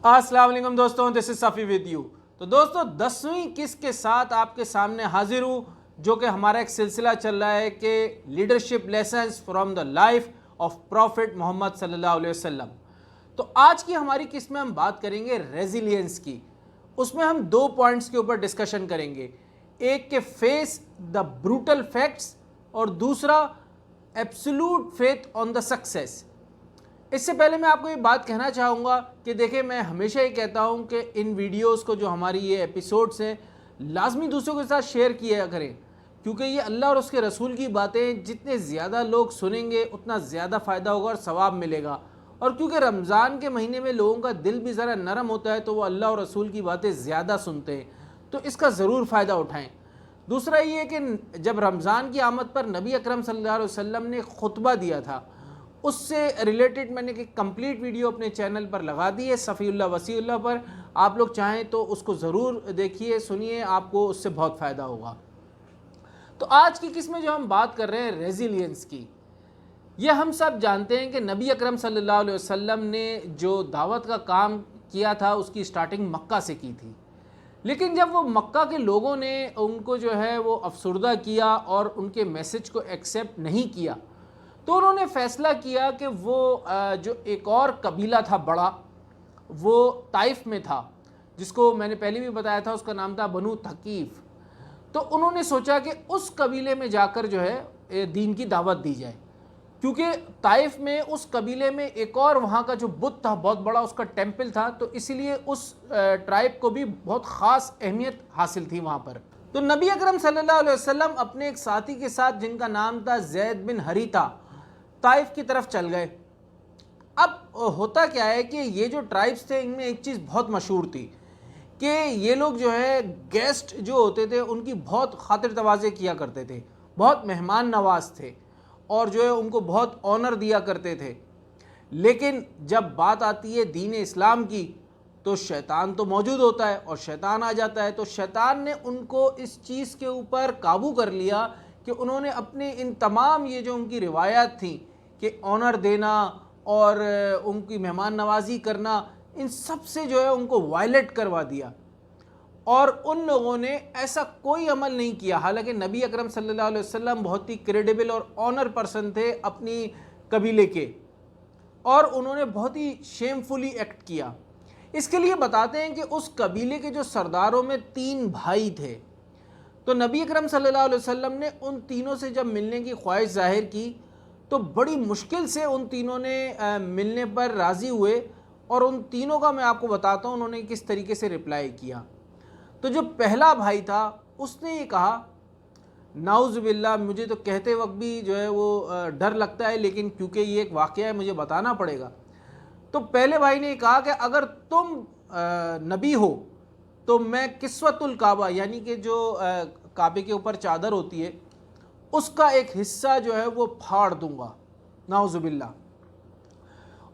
السلام علیکم دوستوں، دس از صفی ود یو۔ تو دوستوں 10ویں قسط کے ساتھ آپ کے سامنے حاضر ہوں، جو کہ ہمارا ایک سلسلہ چل رہا ہے کہ leadership lessons from the life of prophet Muhammad صلی اللہ علیہ وسلم۔ تو آج کی ہماری قسط میں ہم بات کریں گے ریزیلینس کی۔ اس میں ہم 2 پوائنٹس کے اوپر ڈسکشن کریں گے، ایک کہ فیس دا بروٹل فیکٹس اور دوسرا absolute faith on the success. اس سے پہلے میں آپ کو یہ بات کہنا چاہوں گا کہ دیکھیں، میں ہمیشہ یہ کہتا ہوں کہ ان ویڈیوز کو، جو ہماری یہ ایپیسوڈز ہیں، لازمی دوسروں کے ساتھ شیئر کیا کریں، کیونکہ یہ اللہ اور اس کے رسول کی باتیں جتنے زیادہ لوگ سنیں گے اتنا زیادہ فائدہ ہوگا اور ثواب ملے گا۔ اور کیونکہ رمضان کے مہینے میں لوگوں کا دل بھی ذرا نرم ہوتا ہے تو وہ اللہ اور رسول کی باتیں زیادہ سنتے ہیں، تو اس کا ضرور فائدہ اٹھائیں۔ دوسرا یہ ہے کہ جب رمضان کی آمد پر نبی اکرم صلی اللہ علیہ وسلم نے خطبہ دیا تھا، اس سے ریلیٹڈ میں نے ایک کمپلیٹ ویڈیو اپنے چینل پر لگا دی ہے، صفی اللہ وسیع اللہ پر۔ آپ لوگ چاہیں تو اس کو ضرور دیکھیے، سنیے، آپ کو اس سے بہت فائدہ ہوگا۔ تو آج کی قسط میں جو ہم بات کر رہے ہیں ریزیلینس کی، یہ ہم سب جانتے ہیں کہ نبی اکرم صلی اللہ علیہ وسلم نے جو دعوت کا کام کیا تھا اس کی سٹارٹنگ مکہ سے کی تھی، لیکن جب وہ مکہ کے لوگوں نے ان کو جو ہے وہ افسردہ کیا اور ان کے میسج کو ایکسیپٹ نہیں کیا، تو انہوں نے فیصلہ کیا کہ وہ جو ایک اور قبیلہ تھا بڑا، وہ طائف میں تھا، جس کو میں نے پہلے بھی بتایا تھا، اس کا نام تھا بنو ثقیف۔ تو انہوں نے سوچا کہ اس قبیلے میں جا کر جو ہے دین کی دعوت دی جائے، کیونکہ طائف میں اس قبیلے میں ایک اور وہاں کا جو بت تھا بہت بڑا، اس کا ٹیمپل تھا، تو اسی لیے اس ٹرائب کو بھی بہت خاص اہمیت حاصل تھی وہاں پر۔ تو نبی اکرم صلی اللہ علیہ وسلم اپنے ایک ساتھی کے ساتھ، جن کا نام تھا زید بن حریثہ، طائف کی طرف چل گئے۔ اب ہوتا کیا ہے کہ یہ جو ٹرائبس تھے، ان میں ایک چیز بہت مشہور تھی کہ یہ لوگ جو ہے گیسٹ جو ہوتے تھے ان کی بہت خاطر تواضع کیا کرتے تھے، بہت مہمان نواز تھے، اور جو ہے ان کو بہت آنر دیا کرتے تھے۔ لیکن جب بات آتی ہے دین اسلام کی تو شیطان تو موجود ہوتا ہے، اور شیطان آ جاتا ہے، تو شیطان نے ان کو اس چیز کے اوپر قابو کر لیا کہ انہوں نے اپنے ان تمام یہ جو ان کی روایات تھیں کہ آنر دینا اور ان کی مہمان نوازی کرنا، ان سب سے جو ہے ان کو وائلیٹ کروا دیا، اور ان لوگوں نے ایسا کوئی عمل نہیں کیا۔ حالانکہ نبی اکرم صلی اللہ علیہ وسلم بہت ہی کریڈیبل اور آنر پرسن تھے اپنی قبیلے کے، اور انہوں نے بہت ہی شیم فلی ایکٹ کیا۔ اس کے لیے بتاتے ہیں کہ اس قبیلے کے جو سرداروں میں 3 بھائی تھے، تو نبی اکرم صلی اللہ علیہ وسلم نے ان تینوں سے جب ملنے کی خواہش ظاہر کی تو بڑی مشکل سے ان تینوں نے ملنے پر راضی ہوئے، اور ان تینوں کا میں آپ کو بتاتا ہوں انہوں نے کس طریقے سے رپلائی کیا۔ تو جو پہلا بھائی تھا اس نے یہ کہا، نعوذ باللہ، مجھے تو کہتے وقت بھی جو ہے وہ ڈر لگتا ہے، لیکن کیونکہ یہ ایک واقعہ ہے مجھے بتانا پڑے گا۔ تو پہلے بھائی نے کہا کہ اگر تم نبی ہو تو میں کسوت الکعبہ، یعنی کہ جو کعبے کے اوپر چادر ہوتی ہے، اس کا ایک حصہ جو ہے وہ پھاڑ دوں گا، نعوذ باللہ۔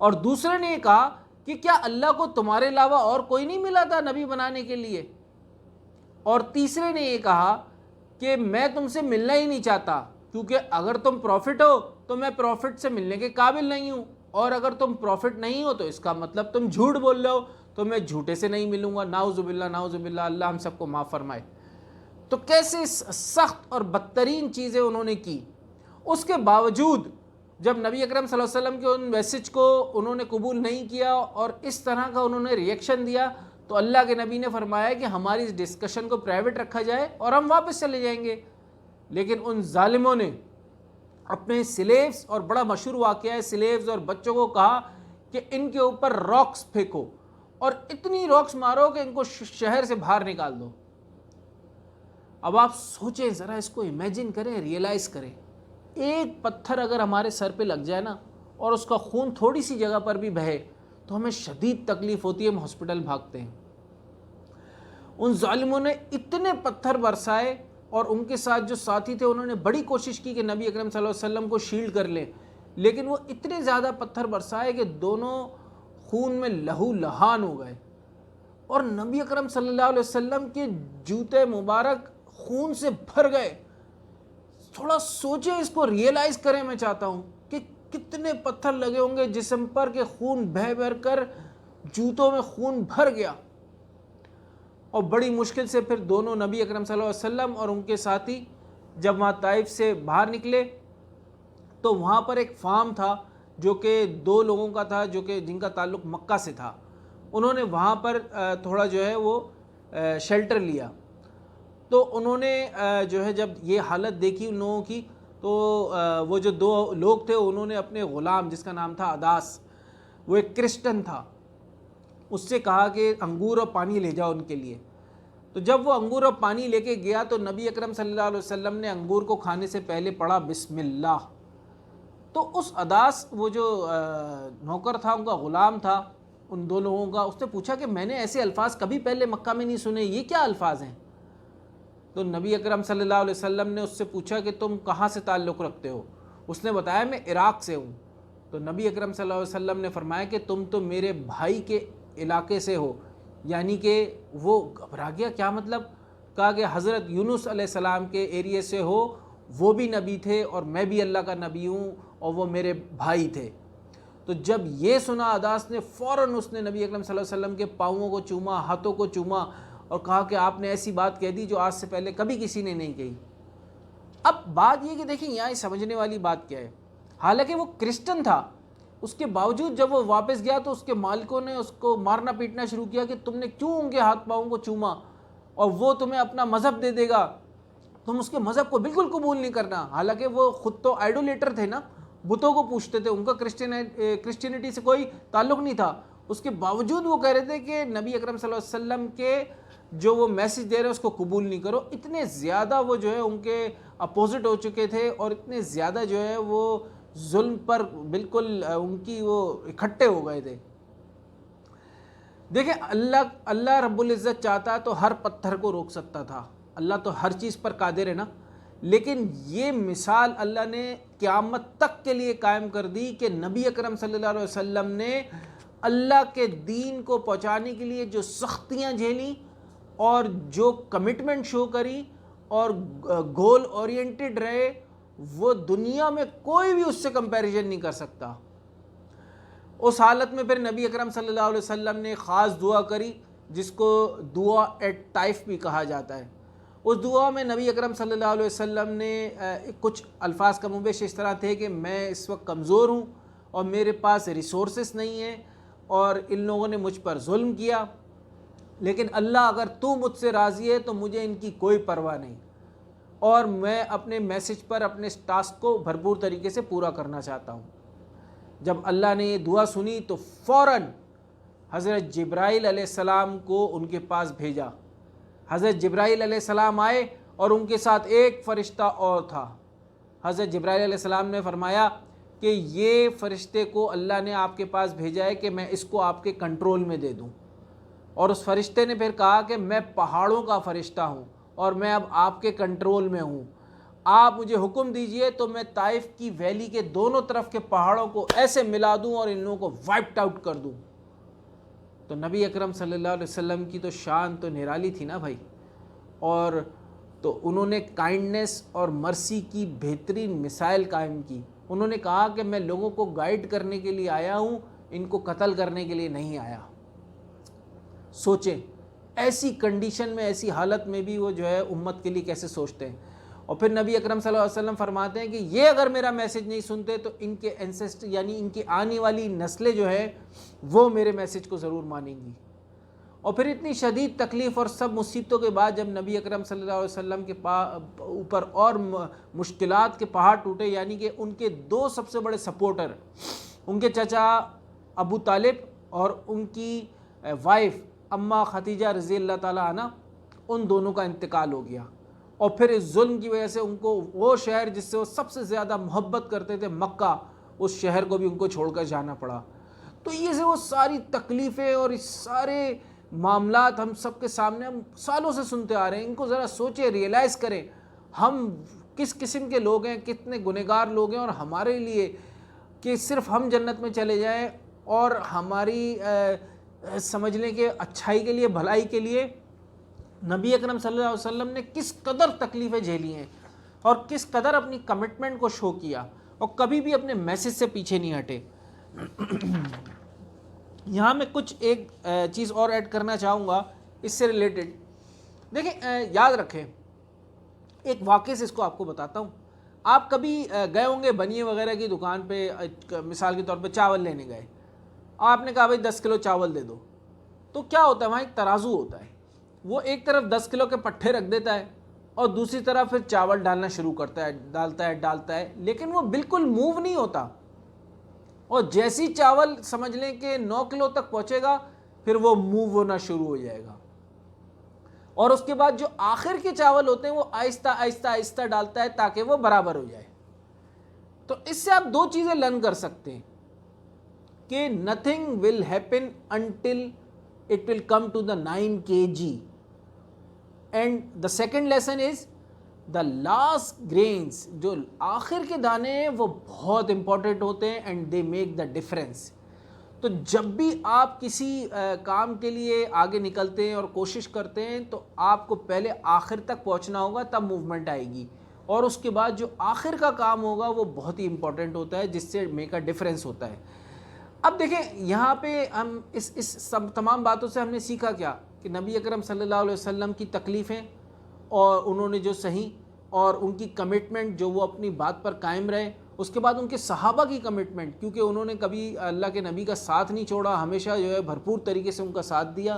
اور دوسرے نے یہ کہا کہ کیا اللہ کو تمہارے علاوہ اور کوئی نہیں ملا تھا نبی بنانے کے لیے؟ اور تیسرے نے یہ کہا کہ میں تم سے ملنا ہی نہیں چاہتا، کیونکہ اگر تم پروفٹ ہو تو میں پروفٹ سے ملنے کے قابل نہیں ہوں، اور اگر تم پروفٹ نہیں ہو تو اس کا مطلب تم جھوٹ بول رہے ہو، تو میں جھوٹے سے نہیں ملوں گا، نعوذ باللہ نعوذ باللہ، اللہ ہم سب کو معاف فرمائے۔ تو کیسے سخت اور بدترین چیزیں انہوں نے کی۔ اس کے باوجود جب نبی اکرم صلی اللہ علیہ وسلم کے ان میسج کو انہوں نے قبول نہیں کیا اور اس طرح کا انہوں نے ریئیکشن دیا، تو اللہ کے نبی نے فرمایا کہ ہماری اس ڈسکشن کو پرائیویٹ رکھا جائے اور ہم واپس چلے جائیں گے۔ لیکن ان ظالموں نے اپنے سلیوز، اور بڑا مشہور واقعہ ہے، سلیوز اور بچوں کو کہا کہ ان کے اوپر راکس پھینکو، اور اتنی راکس مارو کہ ان کو شہر سے باہر نکال دو۔ اب آپ سوچیں ذرا، اس کو امیجن کریں، ریئلائز کریں، ایک پتھر اگر ہمارے سر پہ لگ جائے نا، اور اس کا خون تھوڑی سی جگہ پر بھی بہے تو ہمیں شدید تکلیف ہوتی ہے، ہم ہاسپٹل بھاگتے ہیں۔ ان ظالموں نے اتنے پتھر برسائے، اور ان کے ساتھ جو ساتھی تھے انہوں نے بڑی کوشش کی کہ نبی اکرم صلی اللہ علیہ وسلم کو شیلڈ کر لیں، لیکن وہ اتنے زیادہ پتھر برسائے کہ دونوں خون میں لہو لہان ہو گئے، اور نبی اکرم صلی اللہ علیہ وسلم کے جوتے مبارک خون سے بھر گئے۔ تھوڑا سوچیں، اس کو ریئلائز کریں، میں چاہتا ہوں کہ کتنے پتھر لگے ہوں گے جسم پر کہ خون بہہ بہہ کر جوتوں میں خون بھر گیا. اور بڑی مشکل سے پھر دونوں نبی اکرم صلی اللہ علیہ وسلم اور ان کے ساتھی جب وہاں طائف سے باہر نکلے تو وہاں پر ایک فارم تھا جو کہ 2 لوگوں کا تھا جو کہ جن کا تعلق مکہ سے تھا. انہوں نے وہاں پر تھوڑا جو ہے وہ شیلٹر لیا. تو انہوں نے جو ہے جب یہ حالت دیکھی ان لوگوں کی تو وہ جو 2 لوگ تھے انہوں نے اپنے غلام جس کا نام تھا عداس، وہ ایک کرسچن تھا، اس سے کہا کہ انگور اور پانی لے جاؤ ان کے لیے. تو جب وہ انگور اور پانی لے کے گیا تو نبی اکرم صلی اللہ علیہ وسلم نے انگور کو کھانے سے پہلے پڑھا بسم اللہ. تو اس عداس وہ جو نوکر تھا، ان کا غلام تھا ان 2 لوگوں کا، اس نے پوچھا کہ میں نے ایسے الفاظ کبھی پہلے مکہ میں نہیں سنے، یہ کیا الفاظ ہیں؟ تو نبی اکرم صلی اللہ علیہ وسلم نے اس سے پوچھا کہ تم کہاں سے تعلق رکھتے ہو؟ اس نے بتایا میں عراق سے ہوں. تو نبی اکرم صلی اللہ علیہ وسلم نے فرمایا کہ تم تو میرے بھائی کے علاقے سے ہو. یعنی کہ وہ گھبرا گیا. کیا مطلب؟ کہا کہ حضرت یونس علیہ السلام کے ایریے سے ہو، وہ بھی نبی تھے اور میں بھی اللہ کا نبی ہوں اور وہ میرے بھائی تھے. تو جب یہ سنا عداس نے فوراً اس نے نبی اکرم صلی اللہ علیہ وسلم کے پاؤں کو چوما، ہاتھوں کو چوما اور کہا کہ آپ نے ایسی بات کہہ دی جو آج سے پہلے کبھی کسی نے نہیں کہی. اب بات یہ کہ دیکھیں یہاں سمجھنے والی بات کیا ہے، حالانکہ وہ کرسچن تھا، اس کے باوجود جب وہ واپس گیا تو اس کے مالکوں نے اس کو مارنا پیٹنا شروع کیا کہ تم نے کیوں ان کے ہاتھ پاؤں کو چوما، اور وہ تمہیں اپنا مذہب دے دے گا، تم اس کے مذہب کو بالکل قبول نہیں کرنا. حالانکہ وہ خود تو آئیڈولیٹر تھے نا، بتوں کو پوچھتے تھے، ان کا کرسچینٹی سے کوئی تعلق نہیں تھا. اس کے باوجود وہ کہہ رہے تھے کہ نبی اکرم صلی اللہ علیہ وسلم کے جو وہ میسج دے رہے ہیں اس کو قبول نہیں کرو. اتنے زیادہ وہ جو ہے ان کے اپوزٹ ہو چکے تھے اور اتنے زیادہ جو ہے وہ ظلم پر بالکل ان کی وہ اکٹھے ہو گئے تھے. دیکھیں اللہ رب العزت چاہتا تو ہر پتھر کو روک سکتا تھا، اللہ تو ہر چیز پر قادر ہے نا. لیکن یہ مثال اللہ نے قیامت تک کے لیے قائم کر دی کہ نبی اکرم صلی اللہ علیہ وسلم نے اللہ کے دین کو پہنچانے کے لیے جو سختیاں جھیلیں اور جو کمٹمنٹ شو کری اور گول اورینٹڈ رہے، وہ دنیا میں کوئی بھی اس سے کمپیریزن نہیں کر سکتا. اس حالت میں پھر نبی اکرم صلی اللہ علیہ وسلم نے خاص دعا کری جس کو دعا ایٹ طائف بھی کہا جاتا ہے. اس دعا میں نبی اکرم صلی اللہ علیہ وسلم نے کچھ الفاظ کا مبیش اس طرح تھے کہ میں اس وقت کمزور ہوں اور میرے پاس ریسورسز نہیں ہیں اور ان لوگوں نے مجھ پر ظلم کیا، لیکن اللہ اگر تو مجھ سے راضی ہے تو مجھے ان کی کوئی پرواہ نہیں، اور میں اپنے میسج پر اپنے ٹاسک کو بھرپور طریقے سے پورا کرنا چاہتا ہوں. جب اللہ نے یہ دعا سنی تو فوراً حضرت جبرائیل علیہ السلام کو ان کے پاس بھیجا. حضرت جبرائیل علیہ السلام آئے اور ان کے ساتھ ایک فرشتہ اور تھا. حضرت جبرائیل علیہ السلام نے فرمایا کہ یہ فرشتے کو اللہ نے آپ کے پاس بھیجا ہے کہ میں اس کو آپ کے کنٹرول میں دے دوں. اور اس فرشتے نے پھر کہا کہ میں پہاڑوں کا فرشتہ ہوں اور میں اب آپ کے کنٹرول میں ہوں، آپ مجھے حکم دیجئے تو میں طائف کی ویلی کے دونوں طرف کے پہاڑوں کو ایسے ملا دوں اور ان لوگوں کو وائپڈ آؤٹ کر دوں. تو نبی اکرم صلی اللہ علیہ وسلم کی تو شان تو نرالی تھی نا بھائی، اور تو انہوں نے کائنڈنس اور مرسی کی بہترین مثال قائم کی. انہوں نے کہا کہ میں لوگوں کو گائیڈ کرنے کے لیے آیا ہوں، ان کو قتل کرنے کے لیے نہیں آیا. سوچیں ایسی کنڈیشن میں، ایسی حالت میں بھی وہ جو ہے امت کے لیے کیسے سوچتے ہیں. اور پھر نبی اکرم صلی اللہ علیہ وسلم فرماتے ہیں کہ یہ اگر میرا میسج نہیں سنتے تو ان کے اینسسٹر یعنی ان کی آنے والی نسلیں جو ہے وہ میرے میسج کو ضرور مانیں گی. اور پھر اتنی شدید تکلیف اور سب مصیبتوں کے بعد جب نبی اکرم صلی اللہ علیہ وسلم کے اوپر اور مشکلات کے پہاڑ ٹوٹے، یعنی کہ ان کے 2 سب سے بڑے سپورٹر، ان کے چچا ابو طالب اور ان کی وائف اماں خدیجہ رضی اللہ تعالی عنہ، ان دونوں کا انتقال ہو گیا. اور پھر اس ظلم کی وجہ سے ان کو وہ شہر جس سے وہ سب سے زیادہ محبت کرتے تھے مکہ، اس شہر کو بھی ان کو چھوڑ کر جانا پڑا. تو یہ سے وہ ساری تکلیفیں اور اس سارے معاملات ہم سب کے سامنے ہم سالوں سے سنتے آ رہے ہیں. ان کو ذرا سوچیں، ریئلائز کریں ہم کس قسم کے لوگ ہیں، کتنے گنہگار لوگ ہیں، اور ہمارے لیے کہ صرف ہم جنت میں چلے جائیں اور ہماری سمجھ لیں کہ اچھائی کے لیے، بھلائی کے لیے نبی اکرم صلی اللہ علیہ وسلم نے کس قدر تکلیفیں جھیلی ہیں اور کس قدر اپنی کمٹمنٹ کو شو کیا. اور کبھی بھی اپنے میسج سے پیچھے نہیں ہٹے. یہاں میں کچھ ایک چیز اور ایڈ کرنا چاہوں گا اس سے ریلیٹڈ. دیکھیں یاد رکھیں ایک واقعے سے اس کو آپ کو بتاتا ہوں. آپ کبھی گئے ہوں گے بنیے وغیرہ کی دکان پہ, مثال کے طور پہ چاول لینے گئے, آپ نے کہا بھائی 10 کلو چاول دے دو. تو کیا ہوتا ہے وہاں ایک ترازو ہوتا ہے, وہ ایک طرف 10 کلو کے پٹھے رکھ دیتا ہے اور دوسری طرف پھر چاول ڈالنا شروع کرتا ہے, ڈالتا ہے لیکن وہ بالکل موو نہیں ہوتا. اور جیسی چاول سمجھ لیں کہ 9 کلو تک پہنچے گا پھر وہ موو ہونا شروع ہو جائے گا, اور اس کے بعد جو آخر کے چاول ہوتے ہیں وہ آہستہ آہستہ آہستہ ڈالتا ہے تاکہ وہ برابر ہو جائے. تو اس سے آپ 2 چیزیں لرن کر سکتے ہیں کہ nothing will happen until it will come to the 9 kg. And the second lesson is the last grains, جو آخر کے دانے ہیں وہ بہت امپورٹنٹ ہوتے ہیں and they make the difference. تو جب بھی آپ کسی کام کے لیے آگے نکلتے ہیں اور کوشش کرتے ہیں تو آپ کو پہلے آخر تک پہنچنا ہوگا, تب موومنٹ آئے گی, اور اس کے بعد جو آخر کا کام ہوگا وہ بہت ہی امپورٹنٹ ہوتا ہے جس سے میک اے ڈفرینس ہوتا ہے. اب دیکھیں یہاں پہ ہم اس سب تمام باتوں سے ہم نے سیکھا کیا کہ نبی اکرم صلی اللہ علیہ وسلم کی تکلیفیں اور انہوں نے جو سہی اور ان کی کمٹمنٹ جو وہ اپنی بات پر قائم رہے, اس کے بعد ان کے صحابہ کی کمٹمنٹ کیونکہ انہوں نے کبھی اللہ کے نبی کا ساتھ نہیں چھوڑا, ہمیشہ جو ہے بھرپور طریقے سے ان کا ساتھ دیا.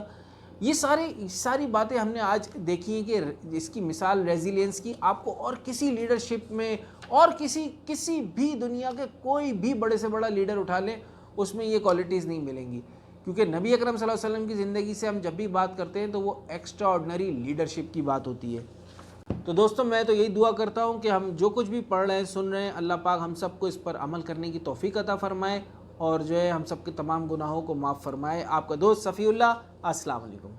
یہ ساری باتیں ہم نے آج دیکھی ہیں کہ اس کی مثال ریزیلینس کی آپ کو اور کسی لیڈرشپ میں اور کسی بھی دنیا کے کوئی بھی بڑے سے بڑا لیڈر اٹھا لیں اس میں یہ کوالٹیز نہیں ملیں گی, کیونکہ نبی اکرم صلی اللہ علیہ وسلم کی زندگی سے ہم جب بھی بات کرتے ہیں تو وہ ایکسٹرا آرڈنری لیڈرشپ کی بات ہوتی ہے. تو دوستوں میں تو یہی دعا کرتا ہوں کہ ہم جو کچھ بھی پڑھ رہے ہیں سن رہے ہیں اللہ پاک ہم سب کو اس پر عمل کرنے کی توفیق عطا فرمائے اور جو ہے ہم سب کے تمام گناہوں کو معاف فرمائے. آپ کا دوست صفی اللہ, السلام علیکم.